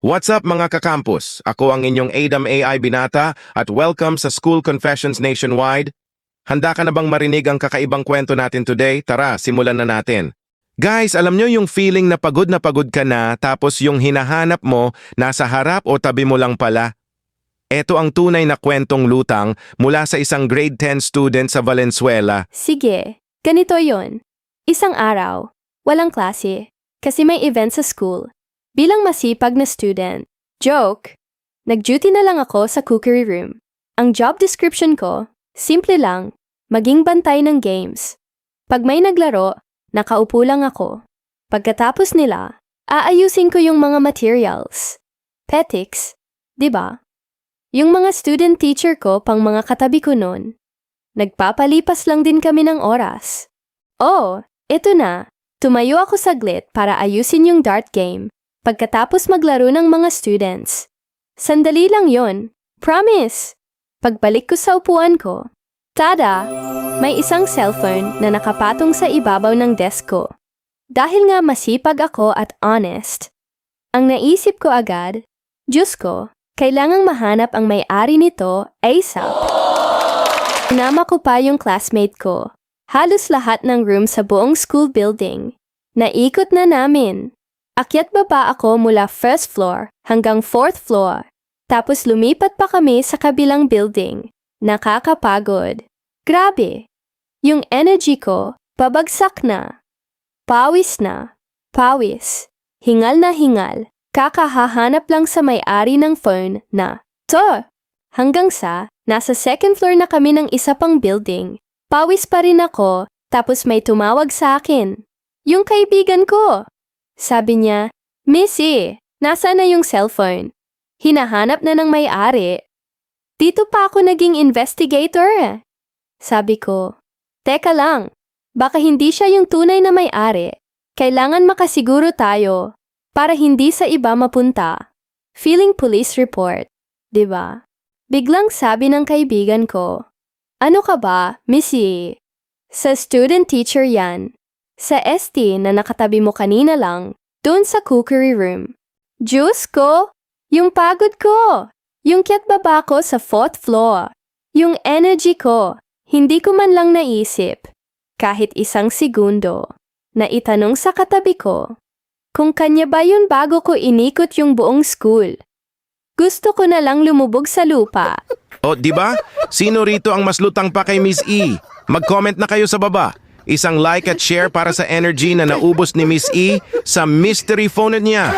What's up mga kakampus? Ako ang inyong ADAM AI Binata at welcome sa School Confessions Nationwide. Handa ka na bang marinig ang kakaibang kwento natin today? Tara, simulan na natin. Guys, alam nyo yung feeling na pagod ka na tapos yung hinahanap mo nasa harap o tabi mo lang pala? Ito ang tunay na kwentong lutang mula sa isang grade 10 student sa Valenzuela. Sige, ganito yon. Isang araw, walang klase, kasi may event sa school. Bilang masipag na student, joke, nag-duty na lang ako sa cookery room. Ang job description ko, simple lang, maging bantay ng games. Pag may naglaro, nakaupo lang ako. Pagkatapos nila, aayusin ko yung mga materials. Petics, di ba? Yung mga student teacher ko pang mga katabi ko noon. Nagpapalipas lang din kami ng oras. Oh, eto na. Tumayo ako saglit para ayusin yung dart game pagkatapos maglaro ng mga students. Sandali lang yon. Promise! Pagbalik ko sa upuan ko, tada! May isang cellphone na nakapatong sa ibabaw ng desk ko. Dahil nga masipag ako at honest, ang naisip ko agad, Diyos ko, kailangang mahanap ang may-ari nito ASAP. Sinama ko pa yung classmate ko. Halos lahat ng room sa buong school building. Naikot na namin. Akyat baba ako mula first floor hanggang fourth floor. Tapos lumipat pa kami sa kabilang building. Nakakapagod. Grabe. Yung energy ko, pabagsak na. Pawis na. Pawis. Hingal na hingal. Kakahahanap lang sa may-ari ng phone na, to! Hanggang sa, nasa second floor na kami ng isa pang building. Pawis pa rin ako, tapos may tumawag sa akin. Yung kaibigan ko. Sabi niya, Missy, nasaan na yung cellphone? Hinahanap na ng may-ari. Dito pa ako naging investigator. Sabi ko, teka lang, baka hindi siya yung tunay na may-ari. Kailangan makasiguro tayo para hindi sa iba mapunta. Feeling police report, diba? Biglang sabi ng kaibigan ko, ano ka ba, Missy? Sa student teacher yan. Sa ST na nakatabi mo kanina lang, doon sa cookery room. Diyos ko! Yung pagod ko! Yung kyat baba ko sa fourth floor. Yung energy ko, hindi ko man lang naisip, kahit isang segundo, na itanong sa katabi ko, kung kanya ba yun bago ko inikot yung buong school. Gusto ko na lang lumubog sa lupa. O, di ba? Sino rito ang mas lutang pa kay Miss E? Mag-comment na kayo sa baba. Isang like at share para sa energy na naubos ni Miss E sa mystery phone niya.